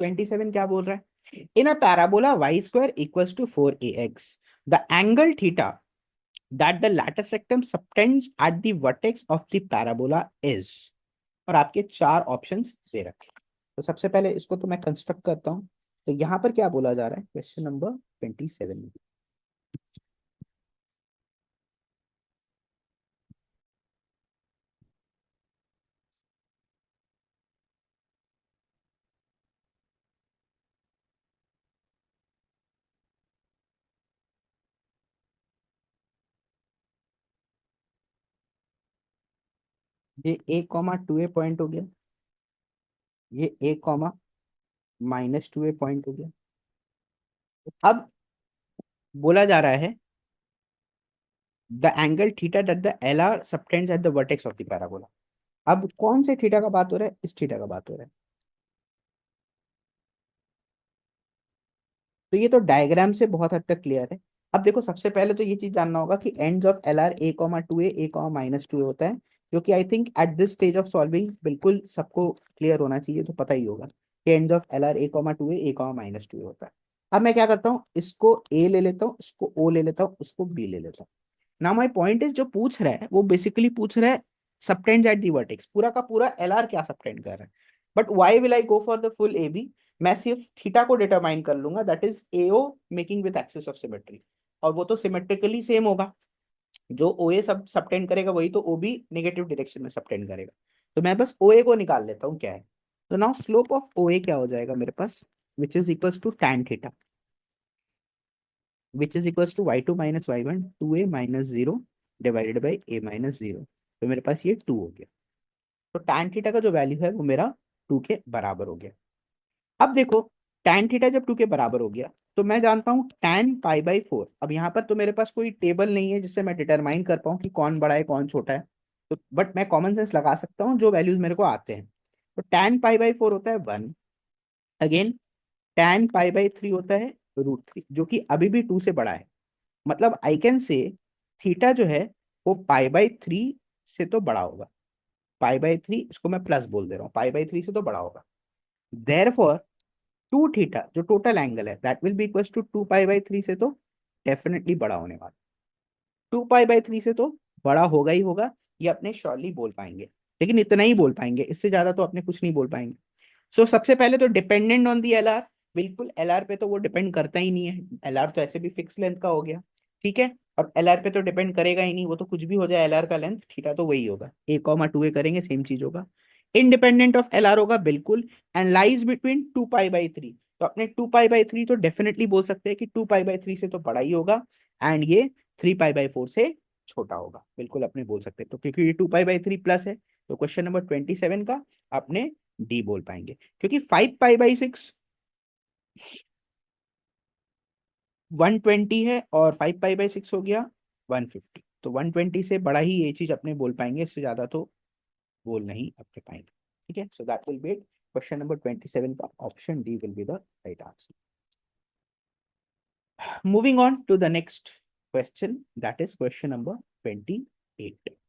27 क्या बोल रहा है? In a parabola y square equals to 4ax the angle theta that the latus rectum subtends at the vertex of the parabola is, और आपके चार options दे रखे हैं। तो सबसे पहले इसको तो मैं कंस्ट्रक्ट करता हूं। तो यहां पर क्या बोला जा रहा है क्वेश्चन नंबर 27 में? ये a कॉमा 2a पॉइंट हो गया, ये a कॉमा -2a पॉइंट हो गया। अब बोला जा रहा है the angle theta that the L R subtends at the vertex of the parabola. अब कौन से थीटा का बात हो रहा है? इस थीटा का बात हो रहा है। तो ये तो डायग्राम से बहुत हद तक क्लियर है। अब देखो, सबसे पहले तो ये चीज जानना होगा कि ends of L R a,2a,-2a होता है, जो कि I think at this stage of solving बिल्कुल सबको क्लियर होना चाहिए, तो पता ही होगा कि ends of L R a,2a,-2a होता है। अब मैं क्या करता हूँ, इसको a ले लेता हूँ, इसको o ले लेता हूँ, उसको b ले लेता हूँ। नाउ माय पॉइंट इज, जो पूछ रहा है वो बेसिकली पूछ रहा है सबटेंड्स एट दी वर्टेक्स, पूरा का पूरा एल आर क्या सबटेंड कर रहा है। But why will I go for the full A B? मैं सिर्फ थीटा को डिटरमाइन कर लूंगा, that is AO making with axis of symmetry, और वो तो सिमेट्रिकली सेम होगा। जो ओ ए सब सबटेंड करेगा वही तो ओ बी नेगेटिव डायरेक्शन में सबटेंड करेगा। तो मैं बस ओ ए को निकाल लेता हूँ क्या है। तो now slope of O A क्या हो जाएगा मेरे पास, which is equals to tan theta, which is equals to y2 - y1 2a - 0 divided by a - 0। तो मेरे पास ये 2 हो गया। तो tan थीटा का जो वैल्यू है वो मेरा 2 के बराबर हो गया। अब देखो, tan थीटा जब 2 के बराबर हो गया तो मैं जानता हूँ tan π/4। अब यहाँ पर तो मेरे पास कोई टेबल नहीं है जिससे मैं डिटरमाइन कर पाऊँ कि कौन बड़ा है कौन छोटा है, तो बट मैं कॉमन सेंस लगा सकता हूँ जो वैल्यूज मेरे को आते हैं। तो tan π/4 होता है 1। अगेन tan π/3 होता है √3, जो कि अभी भी 2 से बड़ा है। मतलब आई कैन से थीटा जो है वो π/3 से तो बड़ा होगा। π/3, इसको मैं प्लस बोल दे रहा हूँ, π/3 से तो बड़ा होगा। देयरफॉर 2 थीटा जो टोटल एंगल है that will be equal to 2π/3 से तो डेफिनेटली बड़ा होने वाला। 2π/3 से तो बड़ा होगा ही होगा, ये अपने श्योरली बोल पाएंगे। लेकिन इतना ही बोल पाएंगे, इससे ज्यादा तो अपने कुछ नहीं बोल पाएंगे। सो सबसे पहले तो dependent on the L R, बिल्कुल एल आर पे तो वो डिपेंड करता ही नहीं है, एल आर तो ऐसे भी फिक्स लेंथ का हो गया। ठीक है, और एल आर पे तो डिपेंड करेगा ही नहीं, वो तो कुछ भी हो जाए एल आर का लेंथ थीटा तो वही होगा, a,2a करेंगे सेम चीज होगा। इंडिपेंडेंट ऑफ एल आर होगा बिल्कुल, एंड लाइज बिटवीन 2π/3। तो अपने 2π/3 तो डेफिनेटली बोल सकते हैं कि 2π/3 से तो बड़ा ही होगा, एंड ये 3π/4 से छोटा होगा, बिल्कुल अपने बोल सकते हैं। तो क्योंकि ये 2π/3 प्लस है, तो क्वेश्चन नंबर 27 का अपने डी बोल पाएंगे। क्योंकि 5π/6 120 है, और 5π/6 हो गया 150, तो 120 से बड़ा ही ये चीज अपने बोल पाएंगे, इससे ज्यादा तो बोल नहीं अपने पाएंगे। ठीक है, so that will be question number 27 का option D will be the right answer. Moving on to the next question, that is question number 28।